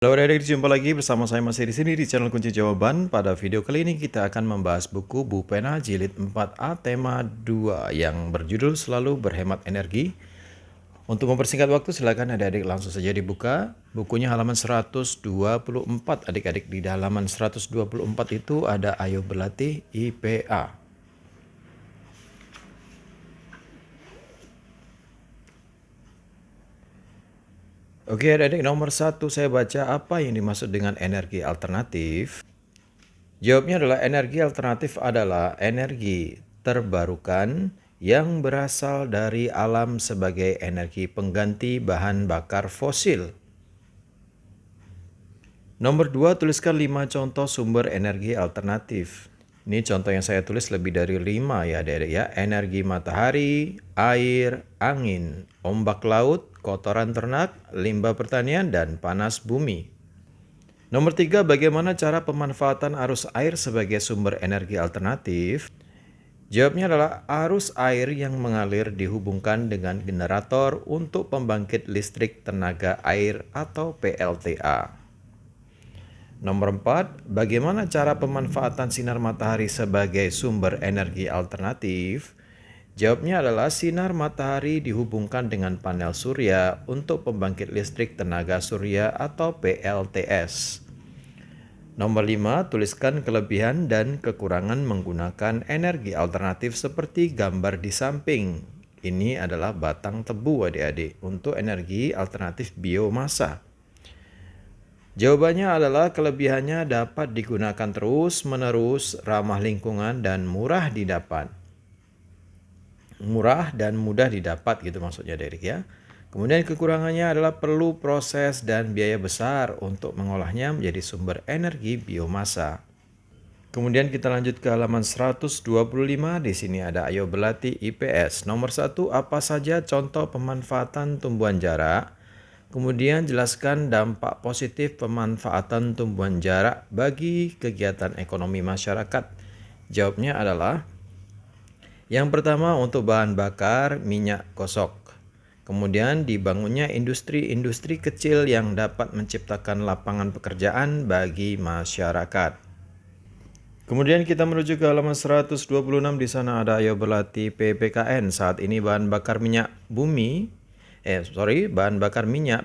Halo adik-adik, jumpa lagi bersama saya masih di sini di channel Kunci Jawaban. Pada video kali ini kita akan membahas buku Bu Pena Jilid 4A tema 2 yang berjudul Selalu Berhemat Energi. Untuk mempersingkat waktu silakan adik-adik langsung saja dibuka. Bukunya halaman 124 adik-adik. Di halaman 124 itu ada Ayo Berlatih IPA. Oke adik-adik, nomor 1 saya baca apa yang dimaksud dengan energi alternatif. Jawabnya adalah energi alternatif adalah energi terbarukan yang berasal dari alam sebagai energi pengganti bahan bakar fosil. Nomor 2, tuliskan 5 contoh sumber energi alternatif. Ini contoh yang saya tulis lebih dari 5 ya adik-adik ya. Energi matahari, air, angin, ombak laut, kotoran ternak, limbah pertanian, dan panas bumi. Nomor 3, bagaimana cara pemanfaatan arus air sebagai sumber energi alternatif? Jawabnya adalah arus air yang mengalir dihubungkan dengan generator untuk pembangkit listrik tenaga air atau PLTA. Nomor 4, bagaimana cara pemanfaatan sinar matahari sebagai sumber energi alternatif? Jawabnya adalah sinar matahari dihubungkan dengan panel surya untuk pembangkit listrik tenaga surya atau PLTS. Nomor 5, tuliskan kelebihan dan kekurangan menggunakan energi alternatif seperti gambar di samping. Ini adalah batang tebu adik-adik untuk energi alternatif biomasa. Jawabannya adalah kelebihannya dapat digunakan terus-menerus, ramah lingkungan, dan murah didapat. Murah dan mudah didapat gitu maksudnya adik-adik ya. Kemudian kekurangannya adalah perlu proses dan biaya besar untuk mengolahnya menjadi sumber energi biomasa. Kemudian kita lanjut ke halaman 125. Di sini ada Ayo Berlatih IPS. Nomor 1, apa saja contoh pemanfaatan tumbuhan jarak? Kemudian jelaskan dampak positif pemanfaatan tumbuhan jarak bagi kegiatan ekonomi masyarakat. Jawabnya adalah yang pertama untuk bahan bakar minyak gosok. Kemudian dibangunnya industri-industri kecil yang dapat menciptakan lapangan pekerjaan bagi masyarakat. Kemudian kita menuju ke halaman 126. Di sana ada Ayo Berlatih PPKN. Saat ini bahan bakar minyak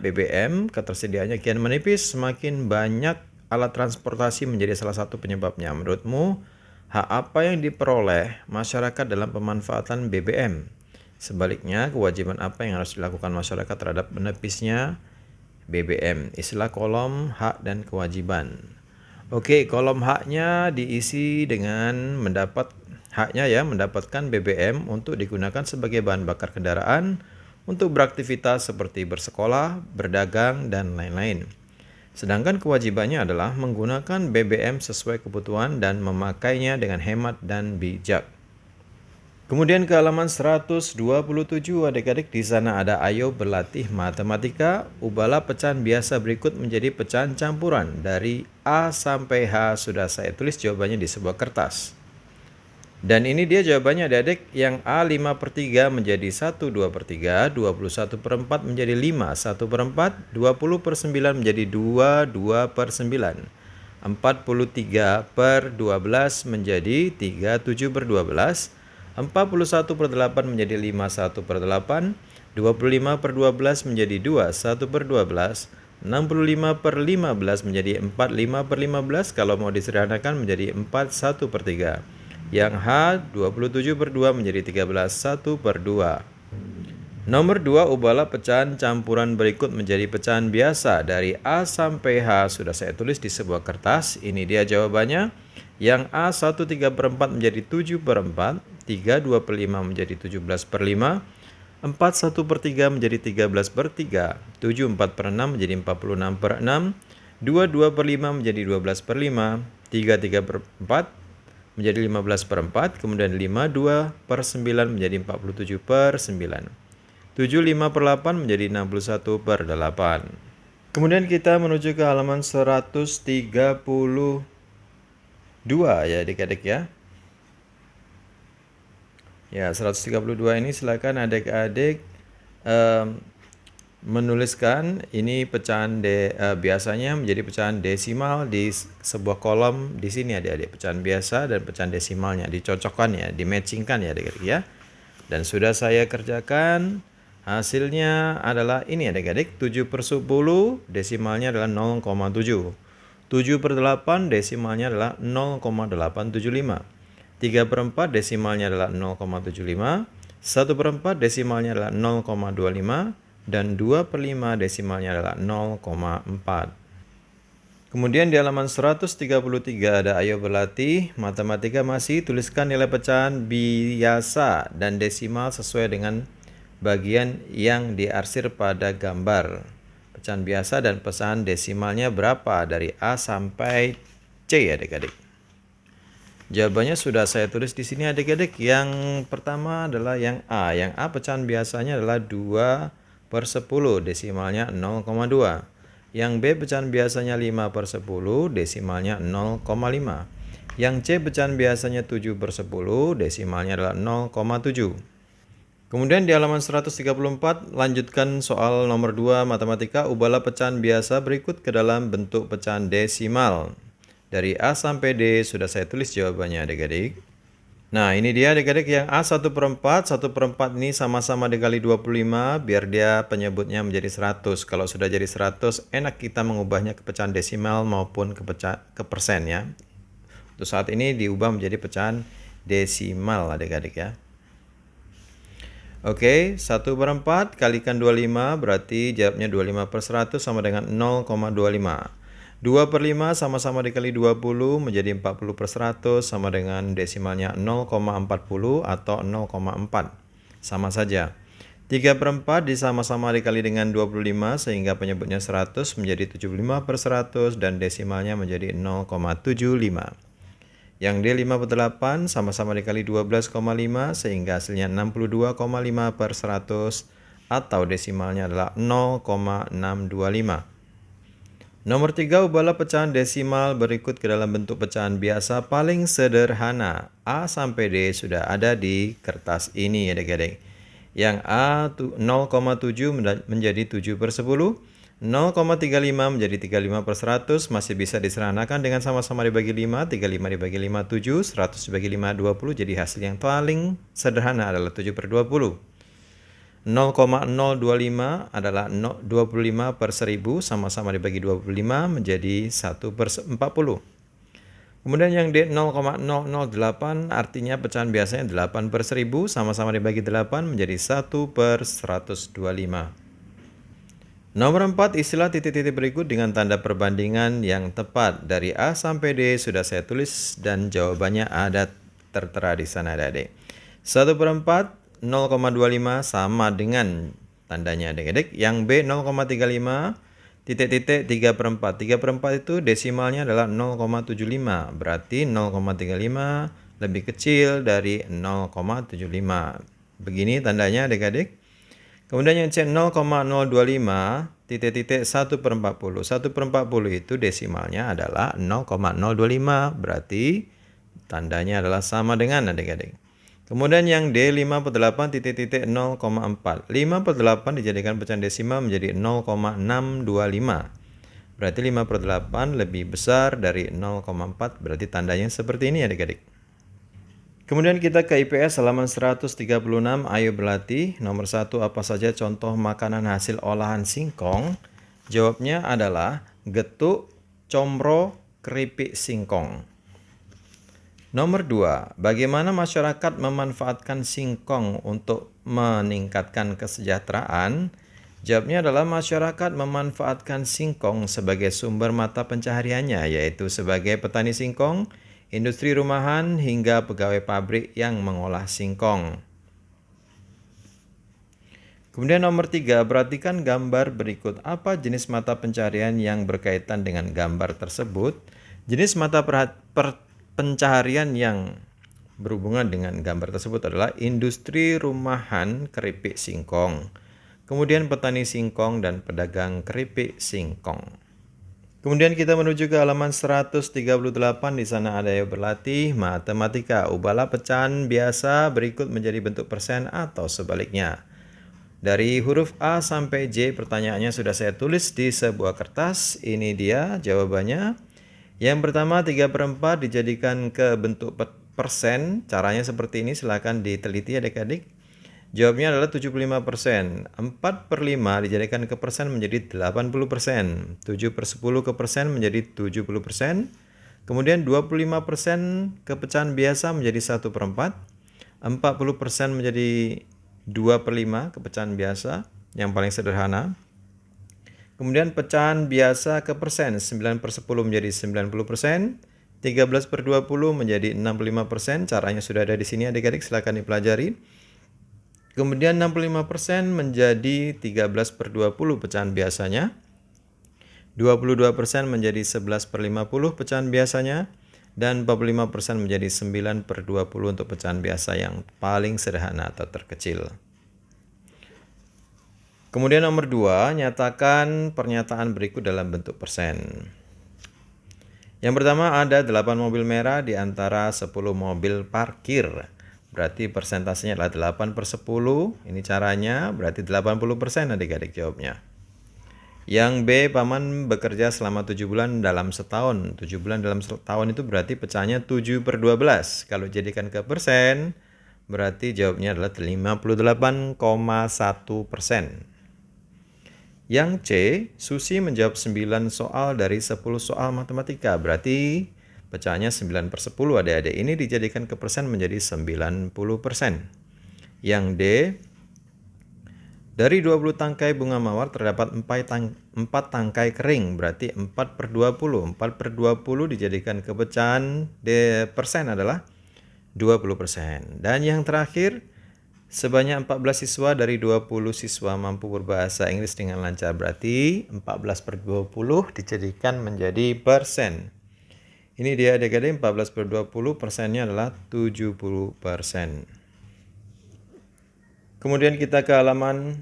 BBM ketersediaannya kian menipis. Semakin banyak alat transportasi menjadi salah satu penyebabnya. Menurutmu, hak apa yang diperoleh masyarakat dalam pemanfaatan BBM? Sebaliknya, kewajiban apa yang harus dilakukan masyarakat terhadap menepisnya BBM? Istilah kolom hak dan kewajiban. Oke, kolom haknya diisi dengan mendapatkan BBM untuk digunakan sebagai bahan bakar kendaraan untuk beraktivitas seperti bersekolah, berdagang, dan lain-lain. Sedangkan kewajibannya adalah menggunakan BBM sesuai kebutuhan dan memakainya dengan hemat dan bijak. Kemudian ke halaman 127 adik-adik, di sana ada Ayo Berlatih Matematika. Ubahlah pecahan biasa berikut menjadi pecahan campuran. Dari A sampai H sudah saya tulis jawabannya di sebuah kertas. Dan ini dia jawabannya adik-adik. Yang A 5/3 menjadi 1/2/3, 21/4 menjadi 5/1/4, 20/9 menjadi 2/2/9, 43/12 menjadi 37/12, 41/8 menjadi 51/8, 25/12 menjadi 21/12, 65/15 menjadi 45/15, kalau mau disederhanakan menjadi 41/3. Yang H 27/2 menjadi 13/1/2. Nomor 2, ubahlah pecahan campuran berikut menjadi pecahan biasa. Dari A sampai H sudah saya tulis di sebuah kertas. Ini dia jawabannya. Yang A 1/3/4 menjadi 7/4, 3/2/5 menjadi 17/5, 4/1/3 menjadi 13/3, 7/4/6 menjadi 46/6, 2/2/5 menjadi 12/5, 3/3/4 menjadi 15/4, kemudian 5/2/9 menjadi 47/9. 7/5/8 menjadi 61/8. Kemudian kita menuju ke halaman 132 ya adik-adik ya. Ya, 132 ini silakan adik-adik menuliskan ini biasanya menjadi pecahan desimal di sebuah kolom di sini adik-adik, pecahan biasa dan pecahan desimalnya dicocokkan ya, dimatchingkan ya adik-adik ya. Dan sudah saya kerjakan, hasilnya adalah ini adik-adik, 7/10 desimalnya adalah 0,7. 7/8 desimalnya adalah 0,875. 3/4 desimalnya adalah 0,75. 1/4 desimalnya adalah 0,25. Dan 2/5 desimalnya adalah 0,4. Kemudian di halaman 133 ada ayo berlatih matematika masih, tuliskan nilai pecahan biasa dan desimal sesuai dengan bagian yang diarsir pada gambar. Pecahan biasa dan pecahan desimalnya berapa dari A sampai C adik-adik? Jawabannya sudah saya tulis di sini adik-adik. Yang pertama adalah yang A. Yang A pecahan biasanya adalah 2/10, desimalnya 0,2. Yang B pecahan biasanya 5/10, desimalnya 0,5. Yang C pecahan biasanya 7/10, desimalnya adalah 0,7. Kemudian di halaman 134 lanjutkan soal nomor 2 matematika, ubahlah pecahan biasa berikut ke dalam bentuk pecahan desimal. Dari A sampai D sudah saya tulis jawabannya adik-adik. Nah ini dia adik-adik, yang A 1/4. 1/4 ini sama-sama dikali 25 biar dia penyebutnya menjadi 100. Kalau sudah jadi 100 enak kita mengubahnya ke pecahan desimal maupun ke persen ya. Untuk saat ini diubah menjadi pecahan desimal adik-adik ya. Oke, 1/4 kalikan 25 berarti jawabnya 25/100 sama dengan 0,25. 2/5 sama-sama dikali 20 menjadi 40/100 sama dengan desimalnya 0,40 atau 0,4. Sama saja. 3/4 disama-sama dikali dengan 25 sehingga penyebutnya 100 menjadi 75/100 dan desimalnya menjadi 0,75. Yang D 5/8 sama-sama dikali 12,5 sehingga hasilnya 62,5/100 atau desimalnya adalah 0,625. Nomor 3, ubahlah pecahan desimal berikut ke dalam bentuk pecahan biasa paling sederhana. A sampai D sudah ada di kertas ini adik-adik. Yang A 0,7 menjadi 7/10. 0,35 menjadi 35/100 masih bisa disederhanakan dengan sama-sama dibagi 5. 35 dibagi 5 7, 100 dibagi 5 20. Jadi hasil yang paling sederhana adalah 7/20. 0,025 adalah 25/1000 sama-sama dibagi 25 menjadi 1/40. Kemudian yang D 0,008 artinya pecahan biasanya 8/1000 sama-sama dibagi 8 menjadi 1/125. Nomor 4, istilah titik-titik berikut dengan tanda perbandingan yang tepat. Dari A sampai D sudah saya tulis dan jawabannya ada tertera di sana adik-adik. 1/4 0,25 sama dengan tandanya adik-adik. Yang B 0,35 titik-titik 3/4. 3/4 itu desimalnya adalah 0,75. Berarti 0,35 lebih kecil dari 0,75. Begini tandanya adik-adik. Kemudian yang C 0,025 titik-titik 1/40. 1/40 itu desimalnya adalah 0,025. Berarti tandanya adalah sama dengan adik-adik. Kemudian yang D 5/8 titik-titik 0,4. 5/8 dijadikan pecahan desimal menjadi 0,625. Berarti 5/8 lebih besar dari 0,4. Berarti tandanya seperti ini adik-adik. Kemudian kita ke IPS halaman 136. Ayo berlatih. Nomor 1, apa saja contoh makanan hasil olahan singkong? Jawabnya adalah getuk, combro, keripik singkong. Nomor 2, bagaimana masyarakat memanfaatkan singkong untuk meningkatkan kesejahteraan? Jawabnya adalah masyarakat memanfaatkan singkong sebagai sumber mata pencahariannya, yaitu sebagai petani singkong, industri rumahan, hingga pegawai pabrik yang mengolah singkong. Kemudian nomor 3, perhatikan gambar berikut. Apa jenis mata pencaharian yang berkaitan dengan gambar tersebut? Jenis mata pencaharian yang berhubungan dengan gambar tersebut adalah industri rumahan keripik singkong, kemudian petani singkong dan pedagang keripik singkong. Kemudian kita menuju ke halaman 138. Di sana ada yang berlatih matematika. Ubahlah pecahan biasa berikut menjadi bentuk persen atau sebaliknya. Dari huruf A sampai J pertanyaannya sudah saya tulis di sebuah kertas. Ini dia jawabannya. Yang pertama 3/4 dijadikan ke bentuk persen. Caranya seperti ini, silakan diteliti adik-adik. Jawabnya adalah 75%. 4/5 dijadikan ke persen menjadi 80%. 7/10 ke persen menjadi 70%. Kemudian 25% ke pecahan biasa menjadi 1/4. 40% menjadi 2/5 ke pecahan biasa yang paling sederhana. Kemudian pecahan biasa ke persen, 9/10 menjadi 90%, 13/20 menjadi 65%. Caranya sudah ada di sini adik-adik, silakan dipelajari. Kemudian 65% menjadi 13/20 pecahan biasanya. 22% menjadi 11/50 pecahan biasanya. Dan 45% menjadi 9/20 untuk pecahan biasa yang paling sederhana atau terkecil. Kemudian nomor 2, nyatakan pernyataan berikut dalam bentuk persen. Yang pertama, ada 8 mobil merah di antara 10 mobil parkir. Berarti persentasenya adalah 8/10. Ini caranya, berarti 80% adik-adik jawabnya. Yang B, paman bekerja selama 7 bulan dalam setahun. 7 bulan dalam setahun itu berarti pecahnya 7/12. Kalau jadikan ke persen, berarti jawabnya adalah 58,1%. Yang C, Susi menjawab 9 soal dari 10 soal matematika. Berarti pecahnya 9/10 adik-adik. Ini dijadikan ke persen menjadi 90%. Yang D, dari 20 tangkai bunga mawar terdapat 4 tangkai kering, berarti 4/20. 4/20 dijadikan ke pecahan persen adalah 20%. Dan yang terakhir, sebanyak 14 siswa dari 20 siswa mampu berbahasa Inggris dengan lancar, berarti 14/20 dijadikan menjadi persen. Ini dia adik-adik, 14/20 persennya adalah 70%. Kemudian kita ke halaman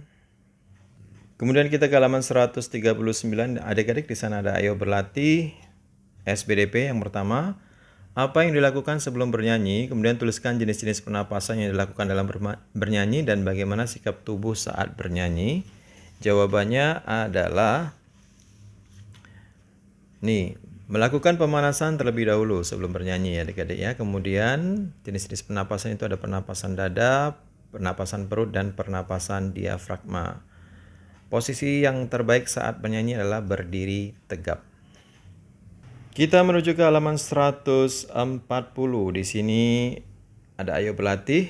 139. Adik-adik, di sana ada ayo berlatih SBDP yang pertama. Apa yang dilakukan sebelum bernyanyi? Kemudian tuliskan jenis-jenis pernapasan yang dilakukan dalam bernyanyi dan bagaimana sikap tubuh saat bernyanyi. Jawabannya adalah melakukan pemanasan terlebih dahulu sebelum bernyanyi adik-adik ya. Kemudian jenis-jenis pernapasan itu ada pernapasan dada, pernapasan perut, dan pernapasan diafragma. Posisi yang terbaik saat bernyanyi adalah berdiri tegap. Kita menuju ke halaman 140. Di sini ada ayo berlatih.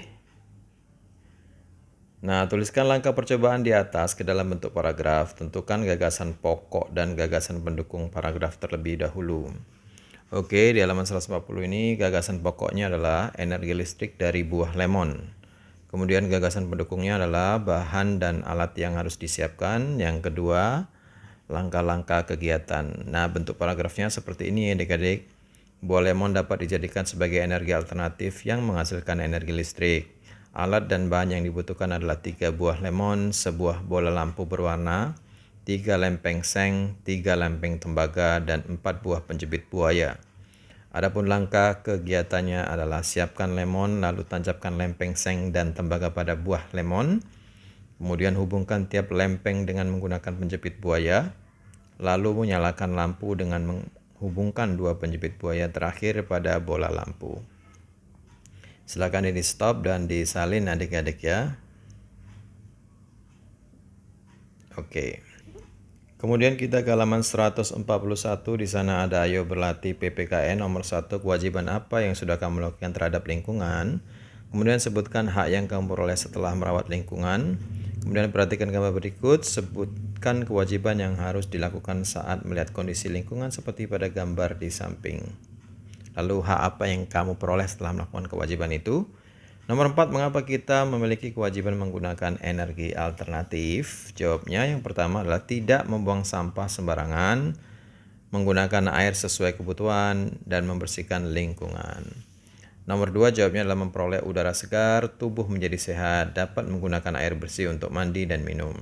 Nah, tuliskan langkah percobaan di atas ke dalam bentuk paragraf. Tentukan gagasan pokok dan gagasan pendukung paragraf terlebih dahulu. Oke, di halaman 140 ini gagasan pokoknya adalah energi listrik dari buah lemon. Kemudian gagasan pendukungnya adalah bahan dan alat yang harus disiapkan. Yang kedua, langkah-langkah kegiatan. Nah, bentuk paragrafnya seperti ini adik-adik. Buah lemon dapat dijadikan sebagai energi alternatif yang menghasilkan energi listrik. Alat dan bahan yang dibutuhkan adalah 3 buah lemon, sebuah bola lampu berwarna, 3 lempeng seng, 3 lempeng tembaga, dan 4 buah penjepit buaya. Adapun langkah kegiatannya adalah siapkan lemon, lalu tancapkan lempeng seng dan tembaga pada buah lemon. Kemudian hubungkan tiap lempeng dengan menggunakan penjepit buaya. Lalu menyalakan lampu dengan menghubungkan 2 penjepit buaya terakhir pada bola lampu. Silakan ini stop dan disalin adik-adik ya. Oke. Kemudian kita ke halaman 141. Di sana ada ayo berlatih PPKN nomor 1. Kewajiban apa yang sudah kamu lakukan terhadap lingkungan? Kemudian sebutkan hak yang kamu peroleh setelah merawat lingkungan. Kemudian perhatikan gambar berikut. Sebutkan kewajiban yang harus dilakukan saat melihat kondisi lingkungan seperti pada gambar di samping. Lalu hak apa yang kamu peroleh setelah melakukan kewajiban itu? Nomor 4, mengapa kita memiliki kewajiban menggunakan energi alternatif? Jawabnya yang pertama adalah tidak membuang sampah sembarangan, menggunakan air sesuai kebutuhan, dan membersihkan lingkungan. Nomor 2, jawabnya adalah memperoleh udara segar, tubuh menjadi sehat, dapat menggunakan air bersih untuk mandi dan minum.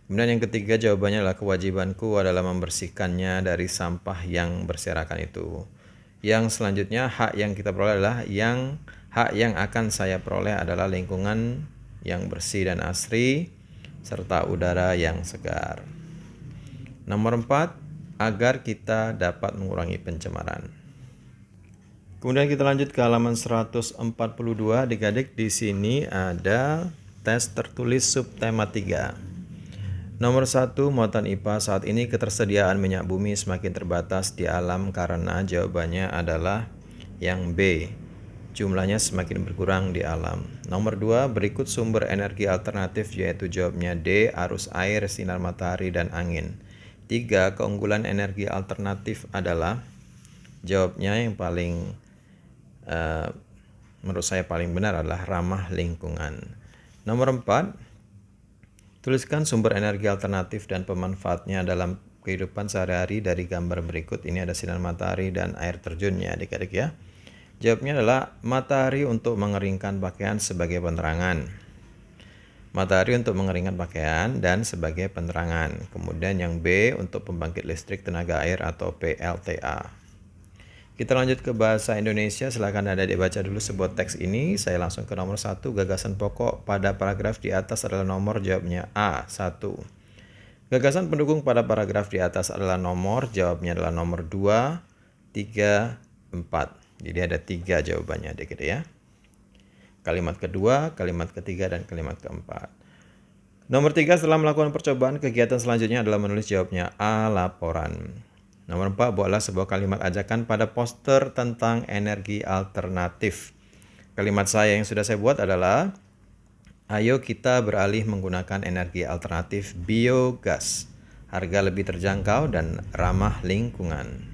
Kemudian yang ketiga, jawabannya adalah kewajibanku adalah membersihkannya dari sampah yang berserakan itu. Yang selanjutnya, hak yang kita peroleh adalah hak yang akan saya peroleh adalah lingkungan yang bersih dan asri, serta udara yang segar. Nomor 4, agar kita dapat mengurangi pencemaran. Kemudian kita lanjut ke halaman 142. Adik-adik, di sini ada tes tertulis subtema 3. Nomor 1, muatan IPA. Saat ini ketersediaan minyak bumi semakin terbatas di alam karena jawabannya adalah yang B. Jumlahnya semakin berkurang di alam. Nomor 2, berikut sumber energi alternatif, yaitu jawabnya D. Arus air, sinar matahari, dan angin. 3, keunggulan energi alternatif adalah jawabnya yang paling menurut saya paling benar adalah ramah lingkungan. Nomor 4, tuliskan sumber energi alternatif dan pemanfaatnya dalam kehidupan sehari-hari dari gambar berikut. Ini ada sinar matahari dan air terjunnya, adik-adik ya. Jawabnya adalah matahari untuk mengeringkan pakaian sebagai penerangan. Matahari untuk mengeringkan pakaian dan sebagai penerangan. Kemudian yang B untuk pembangkit listrik tenaga air atau PLTA. Kita lanjut ke bahasa Indonesia. Silakan adik-adik baca dulu sebuah teks ini. Saya langsung ke nomor 1. Gagasan pokok pada paragraf di atas adalah nomor, jawabnya A. 1. Gagasan pendukung pada paragraf di atas adalah nomor, jawabnya adalah nomor 2, 3, 4. Jadi ada 3 jawabannya, adik-adik ya. Kalimat kedua, kalimat ketiga, dan kalimat keempat. Nomor 3, setelah melakukan percobaan, kegiatan selanjutnya adalah menulis, jawabnya A. Laporan. Nomor 4, buatlah sebuah kalimat ajakan pada poster tentang energi alternatif. Kalimat saya yang sudah saya buat adalah, ayo kita beralih menggunakan energi alternatif biogas. Harga lebih terjangkau dan ramah lingkungan.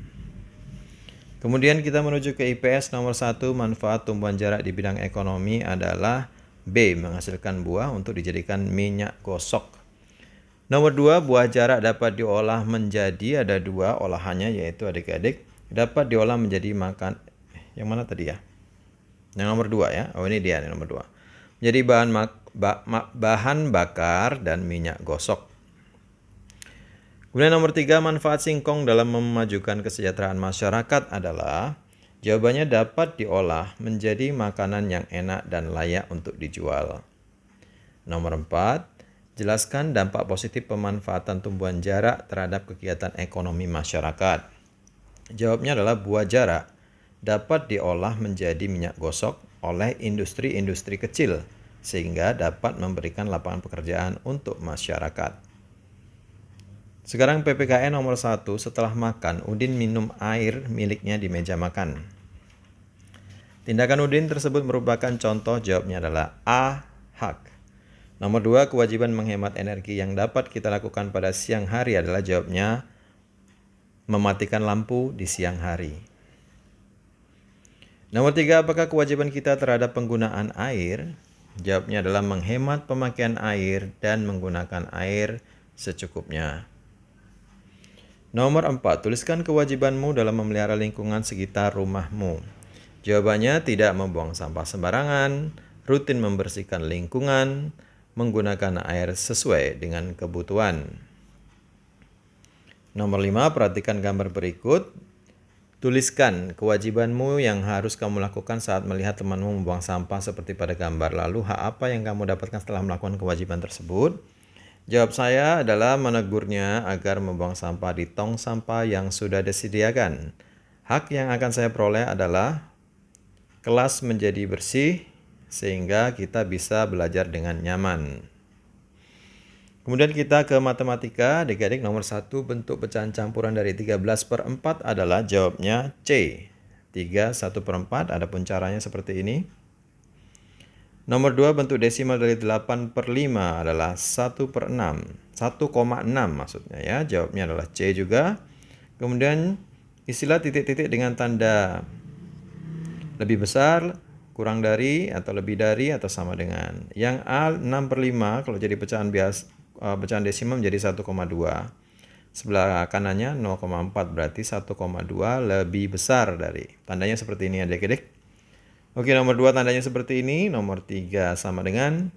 Kemudian kita menuju ke IPS. Nomor 1, manfaat tumbuhan jarak di bidang ekonomi adalah B. Menghasilkan buah untuk dijadikan minyak gosok. Nomor 2, buah jarak dapat diolah menjadi, ada 2 olahannya, yaitu adik-adik dapat diolah menjadi makan. Yang mana tadi ya? Yang nomor 2 ya. Oh, ini dia, nomor 2. Menjadi bahan bakar dan minyak gosok. Kemudian nomor 3, manfaat singkong dalam memajukan kesejahteraan masyarakat adalah, jawabannya dapat diolah menjadi makanan yang enak dan layak untuk dijual. Nomor 4, jelaskan dampak positif pemanfaatan tumbuhan jarak terhadap kegiatan ekonomi masyarakat. Jawabnya adalah buah jarak dapat diolah menjadi minyak gosok oleh industri-industri kecil sehingga dapat memberikan lapangan pekerjaan untuk masyarakat. Sekarang PPKN nomor 1, setelah makan, Udin minum air miliknya di meja makan. Tindakan Udin tersebut merupakan contoh, jawabnya adalah A. Hak. Nomor 2, kewajiban menghemat energi yang dapat kita lakukan pada siang hari adalah, jawabnya mematikan lampu di siang hari. Nomor 3, apakah kewajiban kita terhadap penggunaan air? Jawabnya adalah menghemat pemakaian air dan menggunakan air secukupnya. Nomor 4, tuliskan kewajibanmu dalam memelihara lingkungan sekitar rumahmu. Jawabannya tidak membuang sampah sembarangan, rutin membersihkan lingkungan, menggunakan air sesuai dengan kebutuhan. Nomor 5, perhatikan gambar berikut. Tuliskan kewajibanmu yang harus kamu lakukan saat melihat temanmu membuang sampah seperti pada gambar. Lalu hak apa yang kamu dapatkan setelah melakukan kewajiban tersebut? Jawab saya adalah menegurnya agar membuang sampah di tong sampah yang sudah disediakan. Hak yang akan saya peroleh adalah kelas menjadi bersih, sehingga kita bisa belajar dengan nyaman. Kemudian kita ke matematika. Adik-adik, nomor 1, bentuk pecahan campuran dari 13/4 adalah, jawabnya C. 3/1/4, adapun caranya seperti ini. Nomor 2, bentuk desimal dari 8/5 adalah 1/6. 1,6 maksudnya ya. Jawabnya adalah C juga. Kemudian istilah titik-titik dengan tanda lebih besar, kurang dari, atau lebih dari, atau sama dengan. Yang A 6/5 kalau jadi pecahan desimal menjadi 1,2. Sebelah kanannya 0,4, berarti 1,2 lebih besar dari. Tandanya seperti ini adik-adik. Oke, nomor 2 tandanya seperti ini. Nomor 3 sama dengan,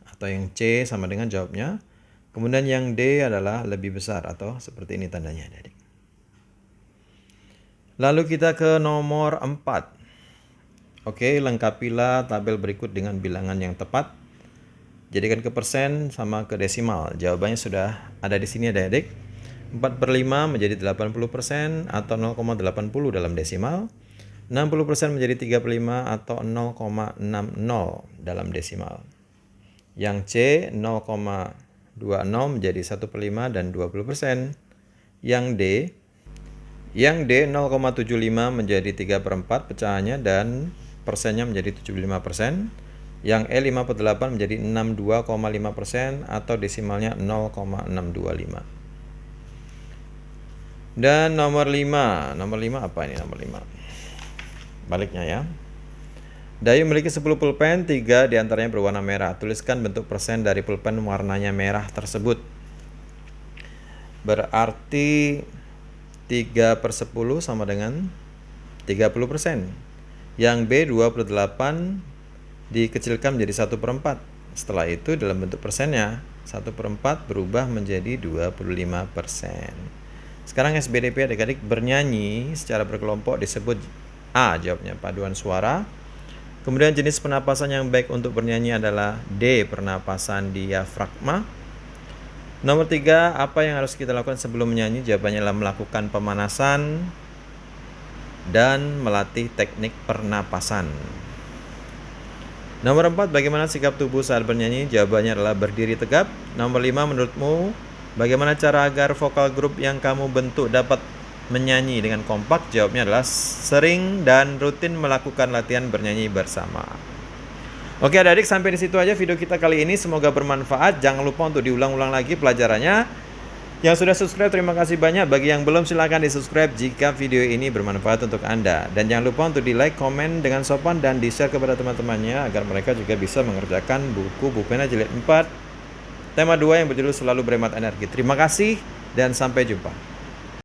atau yang C sama dengan jawabnya. Kemudian yang D adalah lebih besar, atau seperti ini tandanya adik-adik. Lalu kita ke nomor 4. Oke, lengkapilah tabel berikut dengan bilangan yang tepat. jadikan ke persen sama ke desimal. Jawabannya sudah ada di sini adik-adik. 4/5 menjadi 80% atau 0,80 dalam desimal. 60% menjadi 3/5 atau 0,60 dalam desimal. Yang C 0,20 menjadi 1/5 dan 20%. Yang D 0,75 menjadi 3/4 pecahannya dan persennya menjadi 75%. Yang E 5/8 menjadi 62,5% atau desimalnya 0,625. Dan nomor 5 apa ini nomor 5? Baliknya ya. Dayu memiliki 10 pulpen, 3 diantaranya berwarna merah. Tuliskan bentuk persen dari pulpen warnanya merah tersebut. Berarti 3/10 sama dengan 30%. Yang B 2/8 dikecilkan menjadi 1/4. Setelah itu dalam bentuk persennya 1/4 berubah menjadi 25%. Sekarang SBDP adik-adik bernyanyi secara berkelompok disebut A, jawabnya paduan suara. Kemudian jenis pernapasan yang baik untuk bernyanyi adalah D, pernapasan diafragma. Nomor 3, apa yang harus kita lakukan sebelum menyanyi? Jawabannya adalah melakukan pemanasan dan melatih teknik pernapasan. Nomor 4, bagaimana sikap tubuh saat bernyanyi? Jawabannya adalah berdiri tegap. Nomor 5, menurutmu bagaimana cara agar vokal grup yang kamu bentuk dapat menyanyi dengan kompak? Jawabnya adalah sering dan rutin melakukan latihan bernyanyi bersama. Oke adik-adik, sampai di situ aja video kita kali ini. Semoga bermanfaat. Jangan lupa untuk diulang-ulang lagi pelajarannya. Yang sudah subscribe terima kasih banyak. Bagi yang belum silahkan di subscribe jika video ini bermanfaat untuk Anda. Dan jangan lupa untuk di like, komen dengan sopan dan di share kepada teman-temannya agar mereka juga bisa mengerjakan buku Bukpena Jilid 4 tema 2 yang berjudul Selalu Berhemat Energi. Terima kasih dan sampai jumpa.